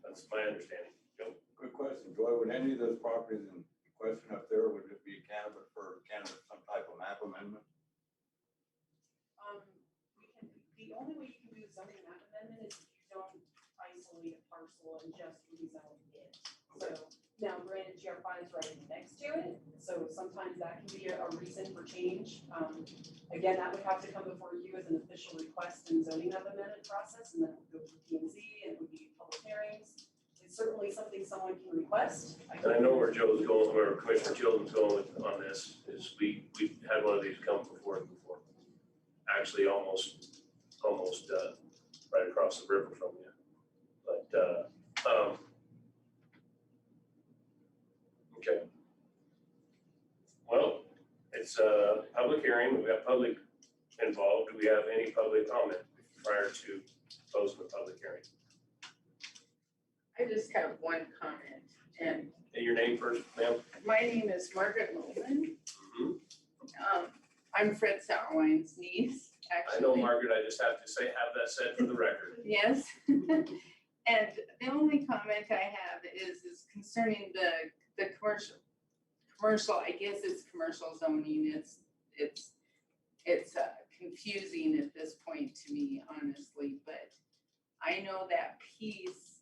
That's my understanding. Joe? Good question, Joy. Would any of those properties in question up there, would it be a candidate for some type of map amendment? The only way you can do a zoning map amendment is if you don't isolate a parcel and just rezone it. So now granted, GR 5 is right next to it, so sometimes that can be a reason for change. Again, that would have to come before you as an official request and zoning map amendment process, and then it would go to P&Z and it would be public hearings. It's certainly something someone can request. And I know where Joe's going, where Commissioner Chilton's going on this, is we've had one of these come before. Actually, almost right across the river from you. But, okay. Well, it's a public hearing. We've got public involved. Do we have any public comment prior to closing the public hearing? I just have one comment, and And your name first, ma'am? my name is Margaret Lohman. Mm-hmm. I'm Fred Sauerwein's niece, actually. I know, Margaret, I just have to say, have that said for the record. Yes. And the only comment I have is concerning the commercial, I guess it's commercial zoning. It's confusing at this point to me, honestly, but I know that piece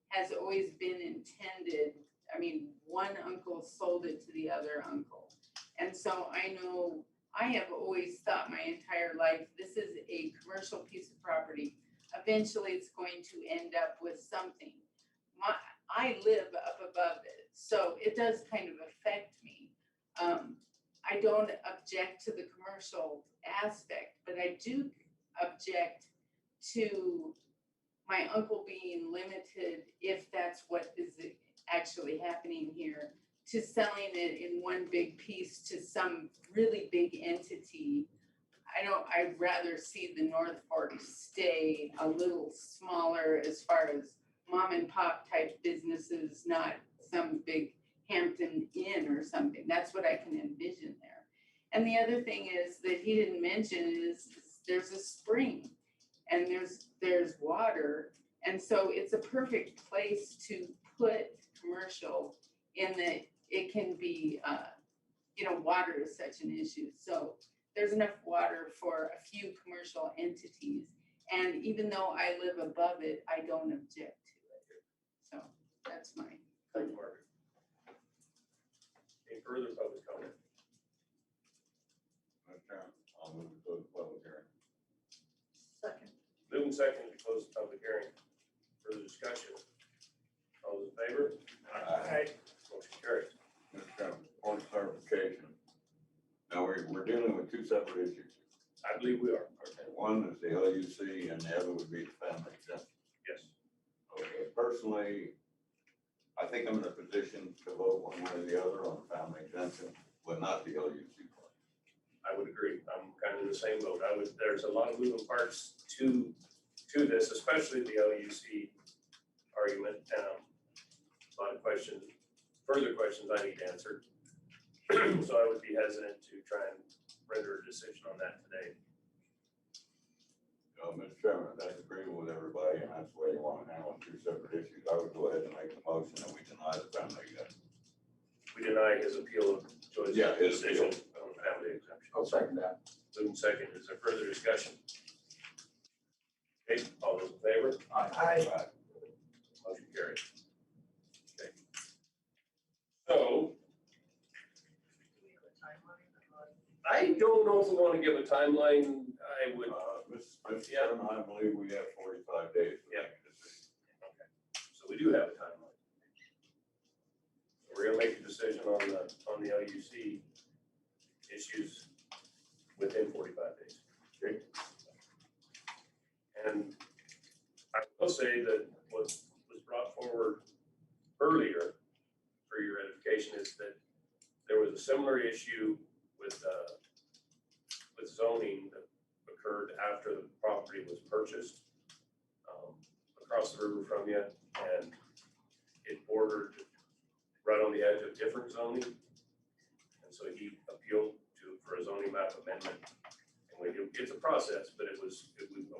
has always been intended. I mean, one uncle sold it to the other uncle. And so I know, I have always thought my entire life, this is a commercial piece of property. Eventually it's going to end up with something. I live up above it, so it does kind of affect me. I don't object to the commercial aspect, but I do object to my uncle being limited, if that's what is actually happening here, to selling it in one big piece to some really big entity. I'd rather see the North Fork stay a little smaller as far as mom and pop type businesses, not some big Hampton Inn or something. That's what I can envision there. And the other thing is that he didn't mention is there's a spring and there's water. And so it's a perfect place to put commercial in that it can be, water is such an issue. So there's enough water for a few commercial entities. And even though I live above it, I don't object to it. So that's my. Thank you, Margaret. Any further public comment? Mr. Chairman, I'll move to close the public hearing. Second. Moving second to close the public hearing. Further discussion? All those in favor? Aye. Motion carries. Mr. Chairman, point of clarification. Now, we're dealing with two separate issues. I believe we are. Okay, one is the LUC and the other would be the family exemption. Yes. Okay, personally, I think I'm in a position to vote one way or the other on the family exemption, but not the LUC part. I would agree. I'm kind of in the same boat. There's a lot of moving parts to this, especially the LUC argument. A lot of questions, further questions I need answered. So I would be hesitant to try and render a decision on that today. Mr. Chairman, that's agreeable with everybody, and that's the way you want to handle two separate issues. I would go ahead and make a motion that we deny the family exemption. We deny his appeal of Joyce's Yeah, his decision on the family exemption. I'll second that. Moving second, is there further discussion? Okay, all those in favor? Aye. Motion carried. Okay. So, I don't know if we want to give a timeline. I would, Mr. Chairman, I believe we have 45 days to make a decision. okay, so we do have a timeline. We're gonna make a decision on the LUC issues within 45 days. Okay. And I will say that what was brought forward earlier for your edification is that there was a similar issue with zoning that occurred after the property was purchased across the river from you, and it bordered right on the edge of different zoning. And so he appealed for a zoning map amendment. And it's a process, but it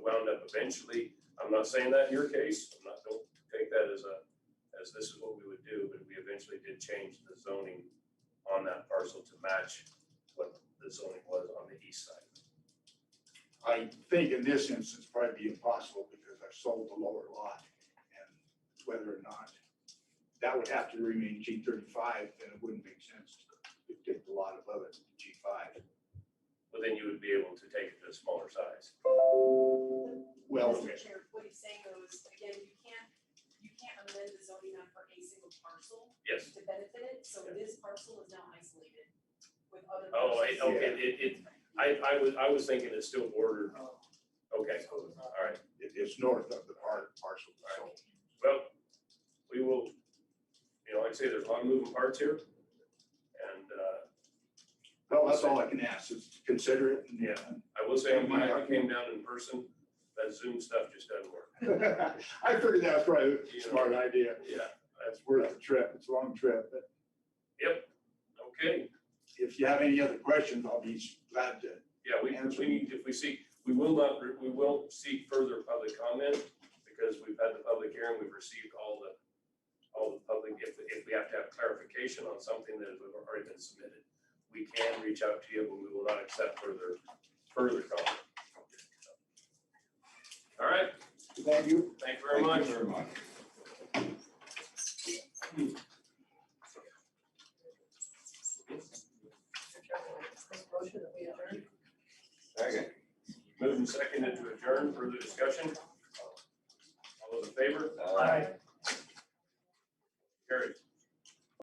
wound up eventually. I'm not saying that in your case. Don't take that as this is what we would do, but we eventually did change the zoning on that parcel to match what the zoning was on the east side. I think in this instance, probably be impossible because I sold the lower lot. And whether or not that would have to remain G35, then it wouldn't make sense to take the lot above it to G5. But then you would be able to take it to a smaller size. Well, Mr. Chair, what he's saying though is, again, you can't amend the zoning map for a single parcel Yes. to benefit it, so this parcel is now isolated with other. Oh, parcels. okay, I was thinking it's still bordered. Okay, all right. it's north of the parcel. So Well, we will, like I say, there's a lot of moving parts here. And, well, that's all I can ask is consider it. And, Yeah. I will say, I'm glad you came down in person. That Zoom stuff just doesn't work. I figured that was probably a smart idea. Yeah. It's worth the trip. It's a long trip. But Yep, okay. if you have any other questions, I'll be glad to. Yeah, we need, we will seek further public comment because we've had the public hearing, we've received all the public, if we have to have clarification on something that has already been submitted, we can reach out to you, but we will not accept further comment. All right, Thank you. thank you very much. Thank you very much. Motion that we adjourn. Second. Moved and seconded to adjourn, further discussion? All those in favor? Aye. Carried.